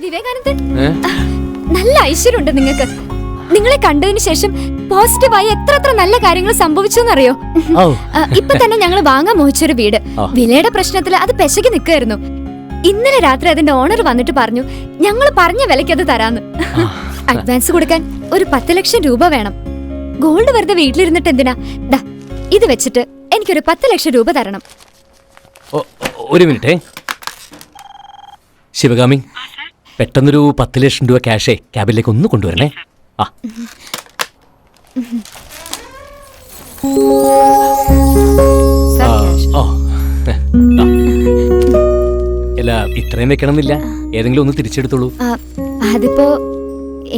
വിവേകാനന്ദൻ, നല്ല ഐശ്വര്യമുണ്ട് നിങ്ങൾക്ക്. നിങ്ങളെ കണ്ടതിന് ശേഷം പോസിറ്റീവായി എത്ര നല്ല കാര്യങ്ങൾ സംഭവിച്ചെന്നറിയോ? ഇപ്പൊ തന്നെ ഞങ്ങൾ വാങ്ങാൻ മോഹിച്ചൊരു വീട്, വിലയുടെ പ്രശ്നത്തിൽ അത് പെശകി നിൽക്കായിരുന്നു. ഇന്നലെ രാത്രി അതിന്റെ ഓണർ വന്നിട്ട് പറഞ്ഞു ഞങ്ങൾ പറഞ്ഞ വിലയ്ക്ക് അത് തരാന്ന്. അഡ്വാൻസ് കൊടുക്കാൻ ഒരു 10 ലക്ഷം രൂപ വേണം. ഗോൾഡ് വെറുതെ വീട്ടിലിരുന്നിട്ട് എന്തിനാ? ദാ ഇത് വെച്ചിട്ട് എനിക്കൊരു 10 ലക്ഷം രൂപ തരണം. ഒരു മിനിറ്റ് ശിവകാമി, പെട്ടെന്നൊരു 10 ലക്ഷം രൂപ ക്യാഷേ ക്യാബിലേക്ക് ഒന്ന് കൊണ്ടുവരണേ. ആ അല്ല, ഇത്രയും വെക്കണമെന്നില്ല, ഏതെങ്കിലും ഒന്ന് തിരിച്ചെടുത്തോളൂ. അതിപ്പോ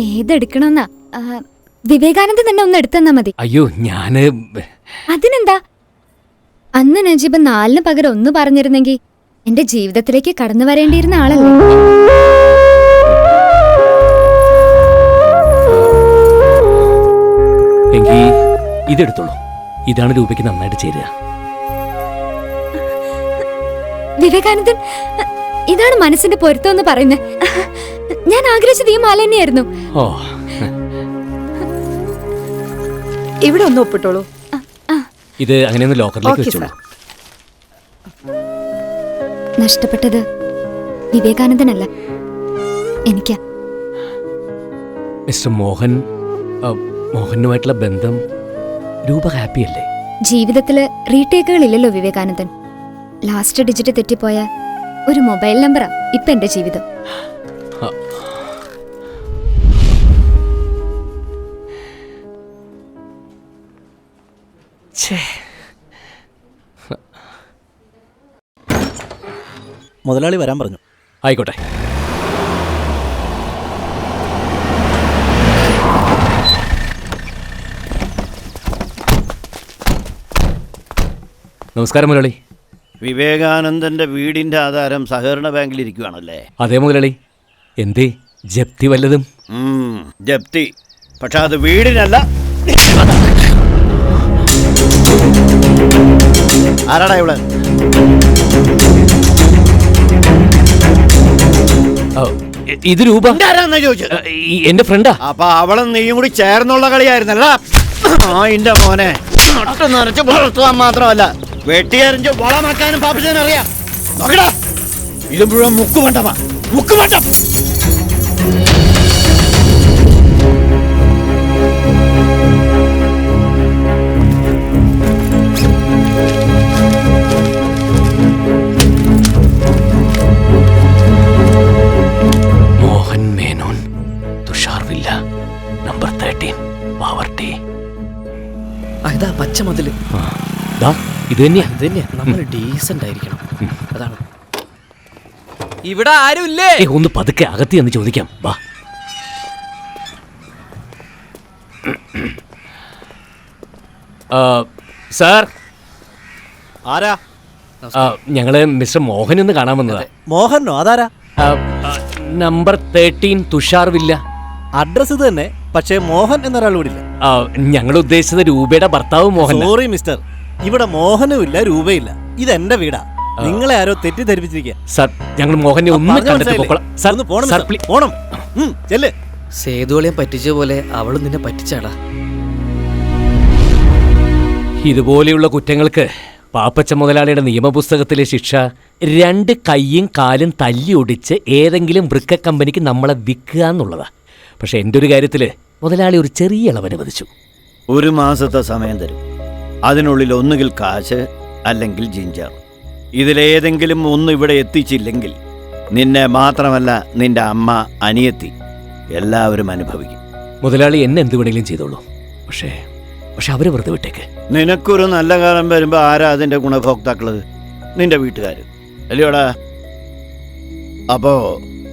ഏതെടുക്കണമെന്നാ? വിവേകാനന്ദൻ തന്നെ ഒന്ന് എടുത്തെന്നാ മതി. അയ്യോ, ഞാന് അതിനെന്താ? അന്ന് നജീബ് 4 പകരം 1 പറഞ്ഞിരുന്നെങ്കിൽ എന്റെ ജീവിതത്തിലേക്ക് കടന്നു വരേണ്ടിയിരുന്ന ആളല്ലേ. എങ്കിൽ ഇതെടുത്തോളൂ, ഇതാണ് രൂപയ്ക്ക് നന്നായിട്ട് ചേരുക. വിവേകാനന്ദൻ, ഇതാണ് മനസ്സിന്റെ പൊരുത്തം എന്ന് പറയുന്നത്. ഞാൻ ആഗ്രഹിച്ചത് ഈ മാല തന്നെയായിരുന്നു. ഓ, ഇവിടെ ഒന്ന് ഒപ്പിട്ടോളൂ. ഇത് അങ്ങനെയൊന്ന് ലോക്കറിലേക്ക് വെച്ചോളൂ. നഷ്ടപ്പെട്ടത് വിവേകാനന്ദനല്ല, എനിക്കാ. മിസ്റ്റർ മോഹനുമായിട്ടുള്ള ബന്ധം രൂപ ഹാപ്പിയല്ലേ? ജീവിതത്തില് റീടേക്കുകൾ ഇല്ലല്ലോ വിവേകാനന്ദൻ. ലാസ്റ്റ് ഡിജിറ്റ് തെറ്റിപ്പോയ ഒരു മൊബൈൽ നമ്പറാ ഇപ്പൊ എന്റെ ജീവിതം. മുതലാളി വരാൻ പറഞ്ഞു. ആയിക്കോട്ടെ. നമസ്കാരം മുതലാളി. വിവേകാനന്ദന്റെ വീടിന്റെ ആധാരം സഹകരണ ബാങ്കിൽ ഇരിക്കുകയാണല്ലേ? അതെ മുതലാളി. എന്തേ, ജപ്തി വല്ലതും? ജപ്തി, പക്ഷെ അത് വീടിനല്ല. ആരാടാ ഇവിടെ? ഇത് രൂപ ചോദിച്ചു. എന്റെ ഫ്രണ്ടാ. അപ്പൊ അവളും നീയും കൂടി ചേർന്നുള്ള കളിയായിരുന്നല്ല? എന്റെ മോനെ, നട്ടു നിറച്ച് വളർത്തുവാൻ മാത്രമല്ല വെട്ടിയറിഞ്ഞ് വളമാക്കാനും പാപ്പിച്ചതിനറിയാം. നോക്കടാ, ഇത് മുഴുവൻ മുക്കുമണ്ടമാ, മുക്കുമണ്ടം. Mohan Menon, Thushar villa, number 13, poverty. ഇതാ പച്ച മതില്. ഇത് തന്നെയാ. നമ്മൾ ഡീസന്റ് ആയിരിക്കണം, അതാണ്. ഇവിടെ ആരുമില്ലേ? ഒന്ന് പതുക്കെ അകത്തി എന്ന് ചോദിക്കാം. വാ. സാർ, ആരാ? ഞങ്ങള് മിസ്റ്റർ മോഹൻ എന്ന് കാണാൻ വന്നതാ. മോഹനോ? അതാരാ? Number 13, Tushar villa. അഡ്രസ് ഇത് തന്നെ, പക്ഷേ മോഹൻ എന്നൊരാൾ കൂടി ഇല്ല. ഞങ്ങൾ ഉദ്ദേശിച്ചത് രൂപയുടെ ഭർത്താവ് മോഹൻ. സോറി മിസ്റ്റർ, ഇവിടെ മോഹനും ഇല്ല രൂപയില്ല. ഇത് എന്റെ വീടാ. നിങ്ങളെ ആരോ തെറ്റിദ്ധരിപ്പിച്ചിരിക്കുക. സാർ, ഞങ്ങൾ മോഹനെ ഒന്ന് കണ്ടിട്ട് പോകണം. പോണം. ചെല്ല്. സേതുവളിയെ പറ്റിച്ച പോലെ അവള് നിന്നെ പറ്റിച്ചാടാ. ഇതുപോലെയുള്ള കുറ്റങ്ങൾക്ക് പാപ്പച്ച മുതലാളിയുടെ നിയമപുസ്തകത്തിലെ ശിക്ഷ 2 കൈയും കാലും തല്ലി ഒടിച്ച് ഏതെങ്കിലും വൃക്ക കമ്പനിക്ക് നമ്മളെ വിൽക്കുക എന്നുള്ളതാ. പക്ഷെ എൻ്റെ ഒരു കാര്യത്തില് മുതലാളി ഒരു ചെറിയ ഇളവ് അനുവദിച്ചു. 1 മാസത്തെ സമയം തരും. അതിനുള്ളിൽ ഒന്നുകിൽ കാശ് അല്ലെങ്കിൽ ജിഞ്ചർ. ഇതിലേതെങ്കിലും ഒന്ന് ഇവിടെ എത്തിച്ചില്ലെങ്കിൽ നിന്നെ മാത്രമല്ല നിന്റെ അമ്മ, അനിയത്തി എല്ലാവരും അനുഭവിക്കും. മുതലാളി എന്നെ എന്ത് വേണമെങ്കിലും ചെയ്തോളൂ, പക്ഷേ അവര് വെറുതെ വിട്ടേക്ക്. നിനക്കൊരു നല്ല കാലം വരുമ്പോ ആരാ അതിന്റെ ഗുണഭോക്താക്കള്? നിന്റെ വീട്ടുകാര് അല്ലയോടാ? അപ്പോ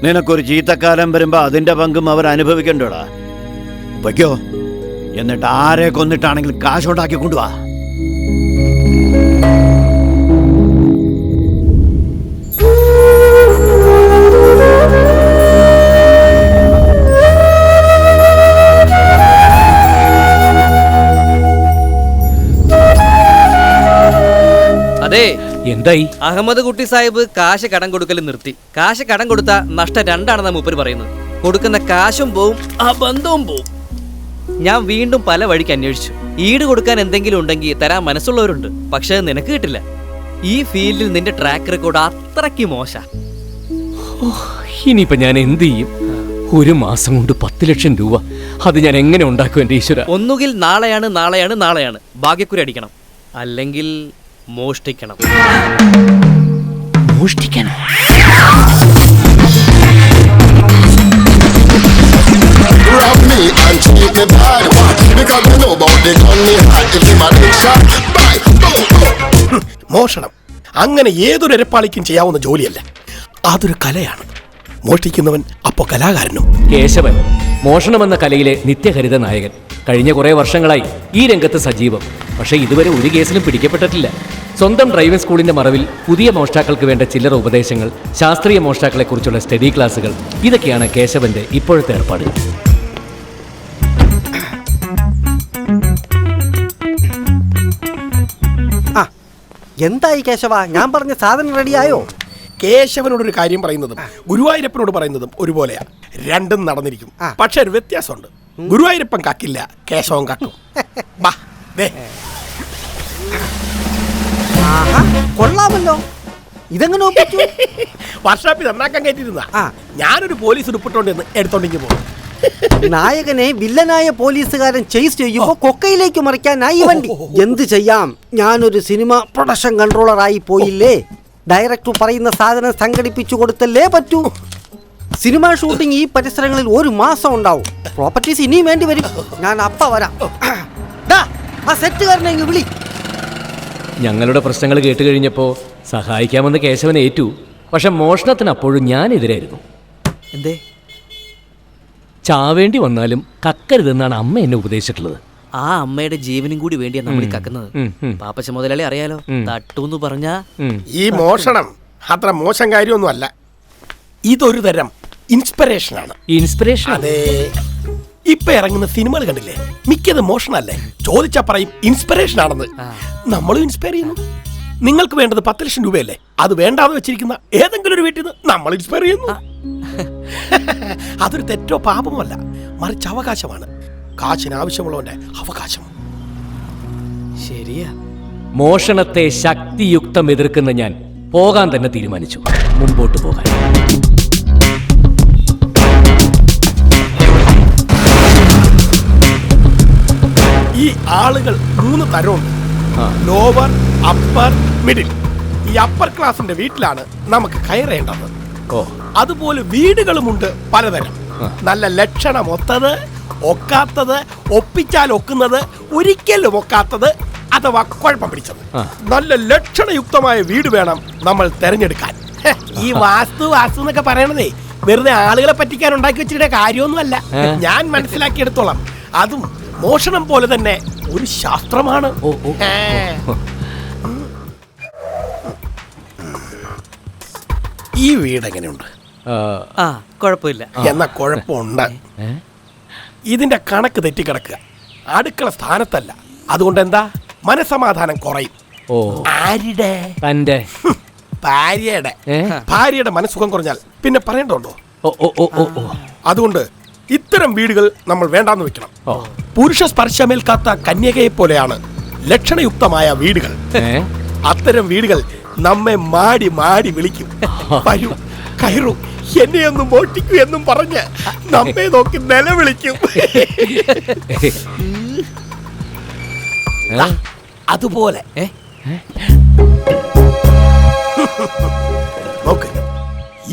നിനക്കൊരു ചീത്തക്കാലം വരുമ്പോ അതിന്റെ പങ്കും അവർ അനുഭവിക്കണ്ടോടാ? വയ്ക്കോ, എന്നിട്ട് ആരെ കൊന്നിട്ടാണെങ്കിലും കാശുണ്ടാക്കി കൊണ്ടുവാ. അതെ, എന്തായി? അഹമ്മദ് കുട്ടി സാഹിബ് കാശ് കടം കൊടുക്കൽ നിർത്തി. കാശ് കടം കൊടുത്ത നഷ്ടം രണ്ടാണെന്നാ മൂപ്പര് പറയുന്നത്. കൊടുക്കുന്ന കാശും പോവും, ആ ബന്ധവും പോവും. ഞാൻ വീണ്ടും പല വഴിക്ക് അന്വേഷിച്ചു. ഈട് കൊടുക്കാൻ എന്തെങ്കിലും ഉണ്ടെങ്കിൽ തരാൻ മനസ്സുള്ളവരുണ്ട്, പക്ഷെ നിനക്ക് കിട്ടില്ല. ഈ ഫീൽഡിൽ നിന്റെ ട്രാക്ക് റെക്കോർഡ് അത്രയ്ക്ക് മോശ. ഇനിയിപ്പോ ഞാൻ എന്ത് ചെയ്യും? ഒരു മാസം കൊണ്ട് 10 ലക്ഷം രൂപ, അത് ഞാൻ എങ്ങനെ ഉണ്ടാക്കും എന്റെ ഈശ്വര? ഒന്നുകിൽ നാളെയാണ് ഭാഗ്യക്കുരി അടിക്കണം, അല്ലെങ്കിൽ മോഷ്ടിക്കണം. മോഷ്ടിക്കാനോ? Rob me and treat me bad. What? Because you know about the gun me hot. If you my dick shot, bye. മോഷണം അങ്ങനെ ഏതൊരു ഇരപ്പാളിക്കും ചെയ്യാവുന്ന ജോലിയല്ല, അതൊരു കലയാണ്. മോഷ്ടിക്കുന്നവൻ അപ്പോ കലാകാരനും. കേശവൻ മോഷണമെന്ന കലയിലെ നിത്യഹരിത നായകൻ. കഴിഞ്ഞ കുറെ വർഷങ്ങളായി ഈ രംഗത്ത് സജീവം. പക്ഷേ ഇതുവരെ ഒരു കേസിലും പിടിക്കപ്പെട്ടിട്ടില്ല. സ്വന്തം ഡ്രൈവിംഗ് സ്കൂളിന്റെ മറവിൽ പുതിയ മോഷ്ടാക്കൾക്ക് വേണ്ട ചില്ലറ ഉപദേശങ്ങൾ, ശാസ്ത്രീയ മോഷ്ടാക്കളെക്കുറിച്ചുള്ള സ്റ്റഡി ക്ലാസുകൾ, ഇതൊക്കെയാണ് കേശവന്റെ ഇപ്പോഴത്തെ ഏർപ്പാടുകൾ. എന്തായി കേശവ, ഞാൻ പറഞ്ഞ സാധനം റെഡിയായോ? കേശവനോടൊരു കാര്യം പറയുന്നതും ഗുരുവായൂരപ്പനോട് പറയുന്നതും ഒരുപോലെയാ. രണ്ടും നടന്നിരിക്കും, പക്ഷെ ഒരു വ്യത്യാസമുണ്ട്. ഗുരുവായൂരപ്പൻ കക്കില്ല, കേശവൻ കക്കും. കൊള്ളാമല്ലോ, ഇതെങ്ങനെ ഒപ്പിച്ചു? വർഷാപ്പിൽ നന്നാക്കാൻ കയറ്റിയിരുന്ന ഞാനൊരു പോലീസ് ഉടുപ്പിട്ടോണ്ടെന്ന് എടുത്തോണ്ടെങ്കിൽ പോകും. നായകനെ വില്ലനായ പോലീസുകാരൻ ചേസ് ചെയ്യുമ്പോ കൊക്കയിലേക്ക് മറിക്കാനായി വണ്ടി. എന്ത് ചെയ്യാം, ഞാനൊരു സിനിമ പ്രൊഡക്ഷൻ കൺട്രോളറായി പോയില്ലേ. ഡയറക്ടർ പറയുന്ന സാധനം സംഘടിപ്പിച്ചു കൊടുത്തല്ലേ പറ്റൂ. സിനിമ ഷൂട്ടിംഗ് ഈ പരിസരങ്ങളിൽ 1 മാസം ഉണ്ടാവും. പ്രോപ്പർട്ടീസ് ഇനിയും വേണ്ടി വരും. ഞാൻ അപ്പ വരാം. ആ സെറ്റുകാരനെ ഇങ്ങ് വിളി. ഞങ്ങളുടെ പ്രശ്നങ്ങൾ കേട്ട് കഴിഞ്ഞപ്പോൾ സഹായിക്കാമെന്ന് കേശവൻ ഏറ്റു. പക്ഷെ മോഷണത്തിന് അപ്പോഴും ഞാൻ എതിരായിരുന്നു. എന്തേ? ചാവേണ്ടി വന്നാലും കക്കരുതെന്നാണ് അമ്മ എന്നെ ഉപദേശിച്ചിട്ടുള്ളത്. ആ അമ്മയുടെ ജീവനും കൂടി വേണ്ടിയാണ് നമ്മൾ കക്കുന്നത്. പാപ്പച്ച മുതലാളി അറിയാലോ, തട്ടൂന്ന് പറഞ്ഞാ. ഈ മോഷണം അത്ര മോശം കാര്യമൊന്നും അല്ല. ഇതൊരു തരം ഇൻസ്പിറേഷനാണ്. ഇൻസ്പിറേഷൻ? അതെ. ഇപ്പൊ ഇറങ്ങുന്ന സിനിമകൾ കണ്ടില്ലേ, മിക്കത് മോഷണല്ലേ. ചോദിച്ചാ പറയും ഇൻസ്പിറേഷൻ ആണെന്ന്. നമ്മളും ഇൻസ്പയർ ചെയ്യുന്നു. നിങ്ങൾക്ക് വേണ്ടത് 10 ലക്ഷം രൂപയല്ലേ, അത് വേണ്ടാന്ന് വെച്ചിരിക്കുന്ന ഏതെങ്കിലും ഒരു വീട്ടിൽ നിന്ന് നമ്മൾ ഇൻസ്പയർ ചെയ്യുന്നു. അതൊരു തെറ്റോ പാപമോ അല്ല, മറിച്ച് അവകാശമാണ്. കാശിന് ആവശ്യമുള്ളവന്റെ അവകാശം. ശരിയാ. മോഷണത്തെ ശക്തിയുക്തം എതിർക്കുന്ന ഞാൻ പോകാൻ തന്നെ തീരുമാനിച്ചു. മുമ്പോട്ട് പോകാൻ. ഈ ആളുകൾ 3 തരമുണ്ട്: ലോവർ, അപ്പർ, മിഡിൽ. ഈ അപ്പർ ക്ലാസിന്റെ വീട്ടിലാണ് നമുക്ക് കയറേണ്ടത്. അതുപോലെ വീടുകളുമുണ്ട് പലതരം. നല്ല ലക്ഷണമൊത്തത്, ഒക്കാത്തത്, ഒപ്പിച്ചാൽ ഒക്കുന്നത്, ഒരിക്കലും ഒക്കാത്തത്, അഥവാ കുഴപ്പം പിടിച്ചത്. നല്ല ലക്ഷണയുക്തമായ വീട് വേണം നമ്മൾ തെരഞ്ഞെടുക്കാൻ. ഈ വാസ്തു എന്നൊക്കെ പറയണതേ വെറുതെ ആളുകളെ പറ്റിക്കാൻ ഉണ്ടാക്കി വെച്ചിട്ട് കാര്യമൊന്നുമല്ല. ഞാൻ മനസ്സിലാക്കിയെടുത്തോളം അതും മോഷണം പോലെ തന്നെ ഒരു ശാസ്ത്രമാണ്. ഈ വീട് എങ്ങനെയുണ്ട്? കുഴപ്പമില്ല. എന്നാ കുഴപ്പമുണ്ട്. ഇതിന്റെ കണക്ക് തെറ്റിക്കിടക്കുക. അടുക്കള സ്ഥാനത്തല്ല. അതുകൊണ്ട് എന്താ, മനസമാധാനം കുറയും. ആരുടെ? തന്റെ ഭാര്യയുടെ മനസ്സുഖം കുറഞ്ഞാൽ പിന്നെ പറയണ്ടോ? അതുകൊണ്ട് ഇത്തരം വീടുകൾ നമ്മൾ വേണ്ടാന്ന് വെക്കണം. പുരുഷ സ്പർശമേൽക്കാത്ത കന്യകയെ പോലെയാണ് ലക്ഷണയുക്തമായ വീടുകൾ. അത്തരം വീടുകൾ നമ്മെ മാടി മാടി വിളിക്കും. വരൂ, കയറൂ, എന്നെയൊന്നും മോഷ്ടിക്കൂ എന്നും പറഞ്ഞ് നമ്മെ നോക്കി നിലവിളിക്കും. അതുപോലെ നോക്ക്,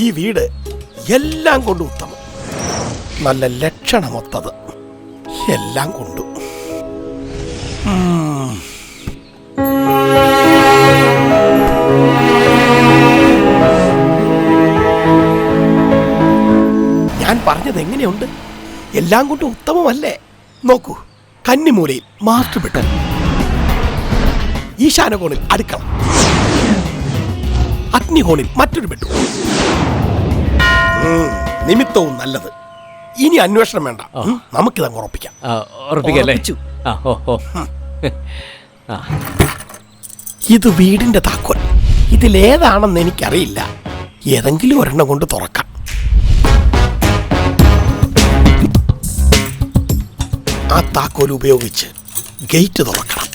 ഈ വീട് എല്ലാം കൊണ്ടും ഉത്തമം, നല്ല ലക്ഷണമൊത്തത്, എല്ലാം കൊണ്ടും. ഞാൻ പറഞ്ഞത് എങ്ങനെയുണ്ട്? എല്ലാം കൊണ്ടും ഉത്തമമല്ലേ? നോക്കൂ, കന്നിമൂലയിൽ മാസ്റ്റർ ബെഡ്റൂം, ഈശാനകോണിൽ അടുക്കള, അഗ്നികോണിൽ മറ്റൊരു ബെഡ്റൂം. നിമിത്തവും നല്ലത്. ഇനി അന്വേഷണം വേണ്ട, നമുക്കിതങ്ങ് ഉറപ്പിക്കാം. ഇത് വീടിന്റെ താക്കോൽ. ഇതിലേതാണെന്ന് എനിക്കറിയില്ല. ഏതെങ്കിലും ഒരെണ്ണം കൊണ്ട് തുറക്കാം. ആ താക്കോൽ ഉപയോഗിച്ച് ഗേറ്റ് തുറക്കണം.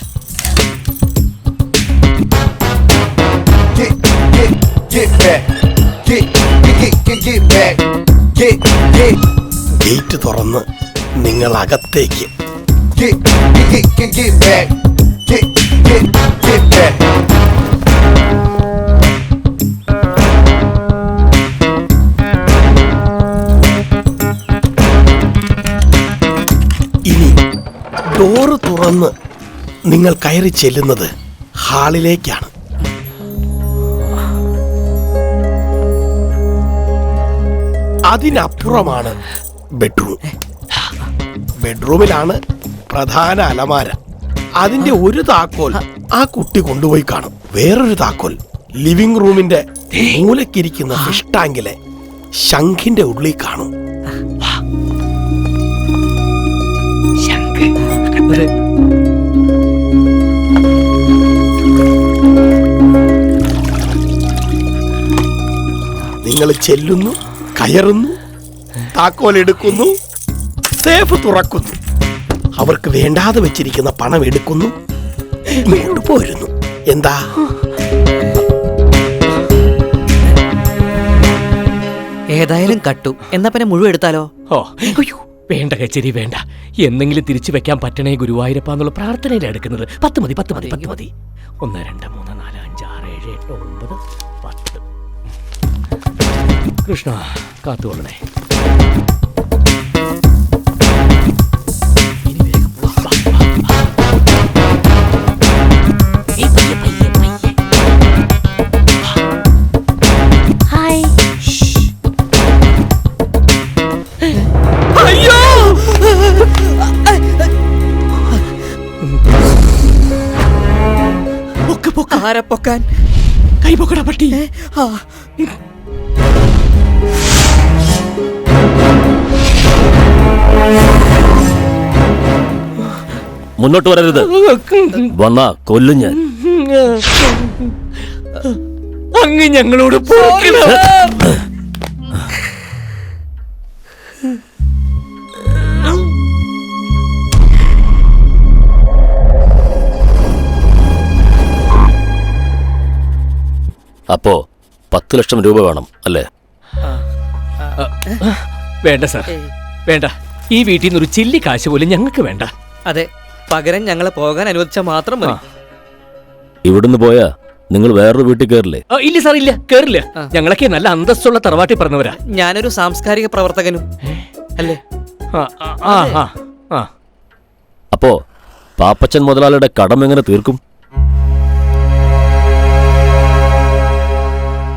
ഗേറ്റ് തുറന്ന് നിങ്ങൾ അകത്തേക്ക്. ഇനി ഡോറ് തുറന്ന് നിങ്ങൾ കയറി ചെല്ലുന്നത് ഹാളിലേക്കാണ്. അതിനപ്പുറമാണ് ബെഡ്റൂം. ബെഡ്റൂമിലാണ് പ്രധാന അലമാര. അതിന്റെ ഒരു താക്കോൽ ആ കുട്ടി കൊണ്ടുപോയി കാണും. വേറൊരു താക്കോൽ ലിവിംഗ് റൂമിന്റെ മൂലക്കിരിക്കുന്ന ഫിഷ് ടാങ്കിലെ ശംഖിന്റെ ഉള്ളിൽ കാണും. നിങ്ങൾ ചെല്ലുന്നു, കയറുന്നു, താക്കോൽ എടുക്കുന്നു, സേഫ് തുറക്കുന്നു, അവർക്ക് വേണ്ടാതെ വെച്ചിരിക്കുന്ന പണം എടുക്കുന്നു, ഇങ്ങോട്ട് പോരുന്നു. എന്താ? ഏതായാലും കട്ടു. എന്നാ പിന്നെ മുഴുവൻ എടുത്താലോ? ഓ അയ്യോ, വേണ്ട കച്ചേരി വേണ്ട. എന്തെങ്കിലും തിരിച്ചു വെക്കാൻ പറ്റണേ ഗുരുവായൂരപ്പ എന്നുള്ള പ്രാർത്ഥനയിലാണ് എടുക്കുന്നത്. 10 മതി, 10 മതി, 10 മതി. 1 2 3 4 5 6 7 8 9 10. കൃഷ്ണ കാത്തുകൊള്ളണേ. ആരെ പൊക്കാൻ? കൈ പൊക്കട പട്ടി. മുന്നോട്ട് വരരുത്. വന്നാ കൊല്ലും ഞാൻ. അങ്ങ് ഞങ്ങളോട് പോകണം. അപ്പോ 10 ലക്ഷം രൂപ വേണം അല്ലേ? വേണ്ട സാർ, വേണ്ട. ഈ വീട്ടിൽ നിന്ന് ഒരു ചില്ലി കാശ് പോലും ഞങ്ങൾക്ക് വേണ്ട. അതെ, പകരം ഞങ്ങളെ പോകാൻ അനുവദിച്ചാൽ മാത്രം മതി. ഇവിടുന്ന് പോയാ നിങ്ങൾ വേറൊരു വീട്ടിൽ കയറില്ലേ? ഇല്ല സാർ, ഇല്ല, കേറില്ല. ഞങ്ങളൊക്കെ നല്ല അന്തസ്സുള്ള തറവാട്ടിൽ പറഞ്ഞവരാ. ഞാനൊരു സാംസ്കാരിക പ്രവർത്തകനും അല്ലേ? അപ്പോ പാപ്പച്ചൻ മുതലാളിയുടെ കടം എങ്ങനെ തീർക്കും?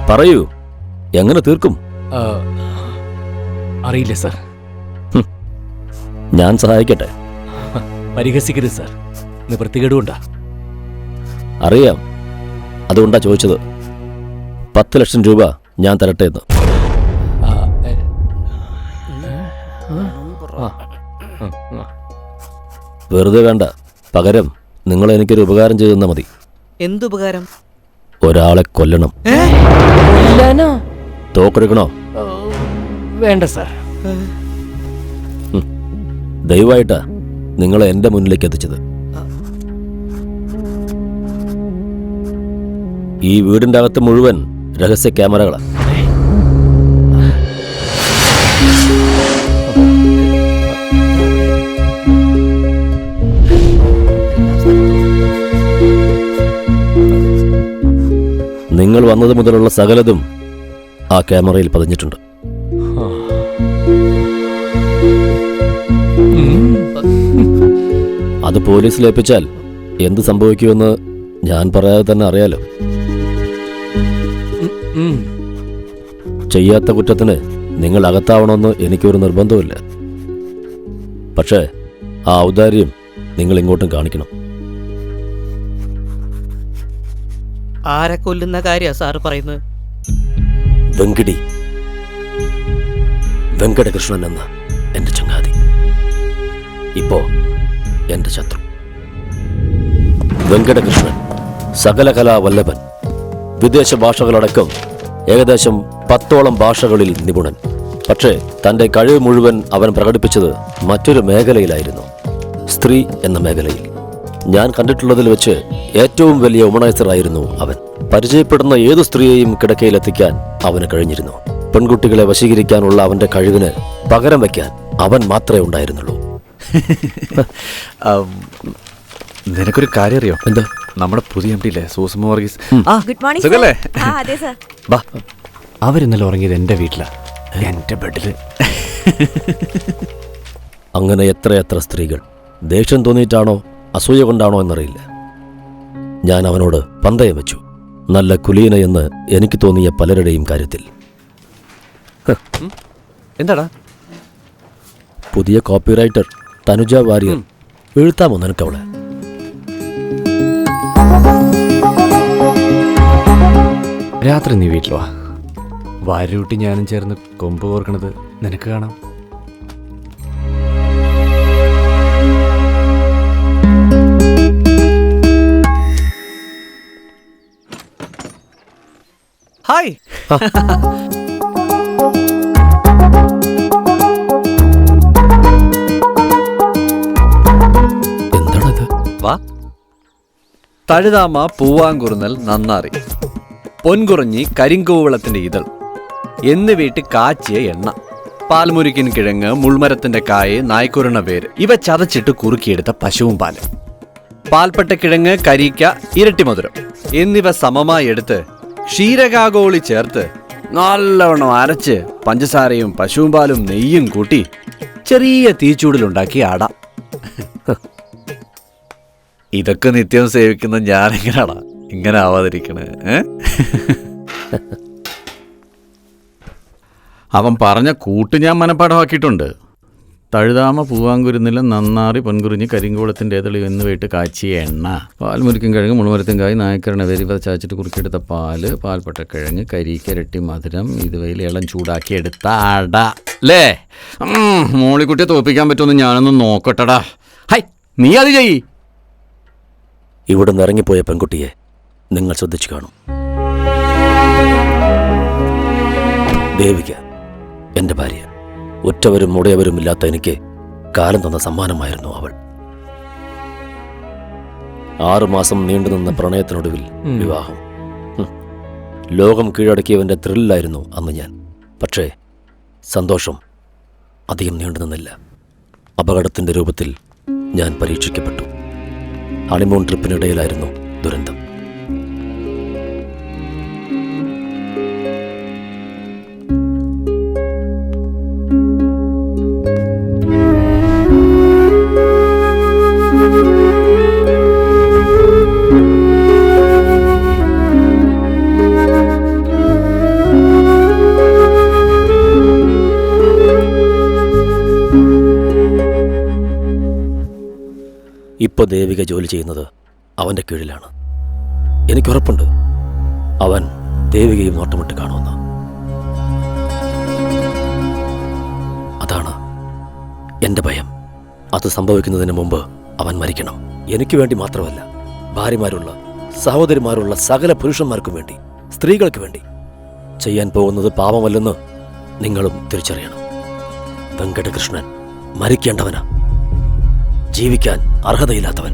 പറയൂ, എങ്ങനെ തീർക്കും? അറിയില്ല സാർ. ഞാൻ സഹായിക്കട്ടെ? പരിഹസിക്കരുത് സാർ, നിവൃത്തികേടുകൊണ്ടാ. അറിയാം, അതുകൊണ്ടാ ചോദിച്ചത്. 10 ലക്ഷം രൂപ ഞാൻ തരട്ടെ എന്ന്. വെറുതെ വേണ്ട, പകരം നിങ്ങൾ എനിക്കൊരു ഉപകാരം ചെയ്തു തന്നാ മതി. എന്തുപകാരം? ഒരാളെ കൊല്ലണം. തോക്കെടുക്കണോ? വേണ്ട സാർ. ദയവായിട്ടാ നിങ്ങളെ എന്റെ മുന്നിലേക്ക് എത്തിച്ചത്. ഈ വീടിന്റെ അകത്ത് മുഴുവൻ രഹസ്യ ക്യാമറകളാ. നിങ്ങൾ വന്നത് മുതലുള്ള സകലതും ആ ക്യാമറയിൽ പതിഞ്ഞിട്ടുണ്ട്. അത് പോലീസിൽ ഏൽപ്പിച്ചാൽ എന്ത് സംഭവിക്കുമെന്ന് ഞാൻ പറയാതെ തന്നെ അറിയാലോ. ചെയ്യാത്ത കുറ്റത്തിന് നിങ്ങൾ അകത്താവണമെന്ന് എനിക്കൊരു നിർബന്ധമില്ല. പക്ഷേ ആ ഔദാര്യം നിങ്ങൾ ഇങ്ങോട്ടും കാണിക്കണം. ആരെ കൊല്ലുന്ന കാര്യ സാറ് പറയുന്നത്? വെങ്കടി, വെങ്കടകൃഷ്ണൻ എന്ന എന്റെ ചങ്ങാതി, ഇപ്പോ എന്റെ ശത്രു. വെങ്കടകൃഷ്ണൻ സകലകലാ വല്ലഭൻ, വിദേശ ഭാഷകളടക്കം ഏകദേശം 10ഓളം ഭാഷകളിൽ നിപുണൻ. പക്ഷേ തൻ്റെ കഴിവ് മുഴുവൻ അവൻ പ്രകടിപ്പിച്ചത് മറ്റൊരു മേഖലയിലായിരുന്നു, സ്ത്രീ എന്ന മേഖലയിൽ. ഞാൻ കണ്ടിട്ടുള്ളതിൽ വെച്ച് ഏറ്റവും വലിയ വുമണൈസറായിരുന്നു അവൻ. പരിചയപ്പെടുന്ന ഏതു സ്ത്രീയെയും കിടക്കയിലെത്തിക്കാൻ അവന് കഴിഞ്ഞിരുന്നു. പെൺകുട്ടികളെ വശീകരിക്കാനുള്ള അവന്റെ കഴിവിന് പകരം വയ്ക്കാൻ അവൻ മാത്രമേ ഉണ്ടായിരുന്നുള്ളൂ. നിനക്കൊരു കാര്യം അറിയോ? എന്താ? നമ്മുടെ പുതിയ എം ഡിയില്ലേ, സൂസമ്മ വർഗീസ്. ഗുഡ് മോർണിംഗ് സുഖല്ലേ? അതെ സർ. ബാ, അവരിന്നലെ ഉറങ്ങിയത് എൻ്റെ വീട്ടിലാ, എൻ്റെ ബെഡില്. അങ്ങനെ എത്രയെത്ര സ്ത്രീകൾ. ദേഷ്യം തോന്നിയിട്ടാണോ അസൂയ കൊണ്ടാണോ എന്നറിയില്ല, ഞാൻ അവനോട് പന്തയം വെച്ചു, നല്ല കുലീനയെന്ന് എനിക്ക് തോന്നിയ പലരുടെയും കാര്യത്തിൽ. എന്താടാ? പുതിയ കോപ്പിറൈറ്റർ തനുജ വാര്യർ. എഴുത്താമോ നിനക്കവളെ? രാത്രി നീ വീട്ടിൽ വാ, വാരൂട്ടി ഞാനും ചേർന്ന് കൊമ്പ് കോർക്കണത് നിനക്ക് കാണാം. ഹായ്. എന്താണത്? വാ. തഴുതാമ, പൂവാങ്കുറുന്നൽ, നന്നാറി, പൊൻകുറഞ്ഞി, കരിങ്കൂവളത്തിന്റെ ഇതൾ എന്നിവയിട്ട് കാച്ചിയ എണ്ണ, പാൽമുരുക്കിൻ കിഴങ്ങ്, മുൾമരത്തിന്റെ കായ്, നായ്ക്കുരണ വേര് ഇവ ചതച്ചിട്ട് കുറുക്കിയെടുത്ത പശുവും പാല്, പാൽപ്പട്ട കിഴങ്ങ്, കരിക്ക, ഇരട്ടി മധുരം എന്നിവ സമമായി എടുത്ത് ക്ഷീരകാഗോളി ചേർത്ത് നല്ലവണ്ണം അരച്ച് പഞ്ചസാരയും പശുവും പാലും നെയ്യും കൂട്ടി ചെറിയ തീച്ചൂടിലുണ്ടാക്കി അട. ഇതൊക്കെ നിത്യം സേവിക്കുന്ന ഞാനെങ്ങനെയാടാ ഇങ്ങനെ ആവാതിരിക്കണേ? അവൻ പറഞ്ഞ കൂട്ട് ഞാൻ മനപ്പാടമാക്കിയിട്ടുണ്ട്. തഴുതാമ, പൂവാങ്കുരുന്നില, നന്നാറി, പൊൻകുറിഞ്ഞി, കരിങ്കോളത്തിൻ്റെ ഏതളി എന്നിവയിട്ട് കാച്ചിയ എണ്ണ, പാൽമുരിക്കും കിഴങ്ങ്, മുളുമരത്തും കായ്, നായ്ക്കരണ വേരി ഇവ ചാച്ചിട്ട് കുറുക്കിയെടുത്ത പാല്, പാൽപ്പട്ട കിഴങ്ങ്, കരിക്ക, ഇരട്ടി മധുരം ഇതുവയിൽ ഇളം ചൂടാക്കി എടുത്ത അട. അല്ലേ? മോളിക്കുട്ടിയെ തോപ്പിക്കാൻ പറ്റുമെന്ന് ഞാനൊന്ന് നോക്കട്ടടാ. ഹൈ, നീ അത് ചെയ്യ്. ഇവിടെ നിന്ന് ഇറങ്ങിപ്പോയ പെൺകുട്ടിയെ നിങ്ങൾ ശ്രദ്ധിച്ചു കാണും. ദേവിക, എൻ്റെ ഭാര്യ. ഒറ്റവരും മുടയവരും ഇല്ലാത്ത എനിക്ക് കാലം തന്ന സമ്മാനമായിരുന്നു അവൾ. 6 മാസം നീണ്ടുനിന്ന പ്രണയത്തിനൊടുവിൽ വിവാഹം. ലോകം കീഴടക്കിയവൻ്റെ ത്രില്ലായിരുന്നു അന്ന് ഞാൻ. പക്ഷേ സന്തോഷം അധികം നീണ്ടുനിന്നില്ല. അപകടത്തിൻ്റെ രൂപത്തിൽ ഞാൻ പരീക്ഷിക്കപ്പെട്ടു. ഹണിമൂൺ ട്രിപ്പിനിടയിലായിരുന്നു ദുരന്തം. ഇപ്പോൾ ദേവിക ജോലി ചെയ്യുന്നത് അവൻ്റെ കീഴിലാണ്. എനിക്കുറപ്പുണ്ട് അവൻ ദേവികയും നോട്ടമിട്ട് കാണുമെന്ന്. അതാണ് എൻ്റെ ഭയം. അത് സംഭവിക്കുന്നതിന് മുമ്പ് അവൻ മരിക്കണം. എനിക്ക് വേണ്ടി മാത്രമല്ല, ഭാര്യമാരുള്ള, സഹോദരിമാരുള്ള സകല പുരുഷന്മാർക്കും വേണ്ടി, സ്ത്രീകൾക്ക് വേണ്ടി. ചെയ്യാൻ പോകുന്നത് പാപമല്ലെന്ന് നിങ്ങളും തിരിച്ചറിയണം. വെങ്കടകൃഷ്ണൻ മരിക്കേണ്ടവനാ, ജീവിക്കാൻ അർഹതയില്ലാത്തവൻ.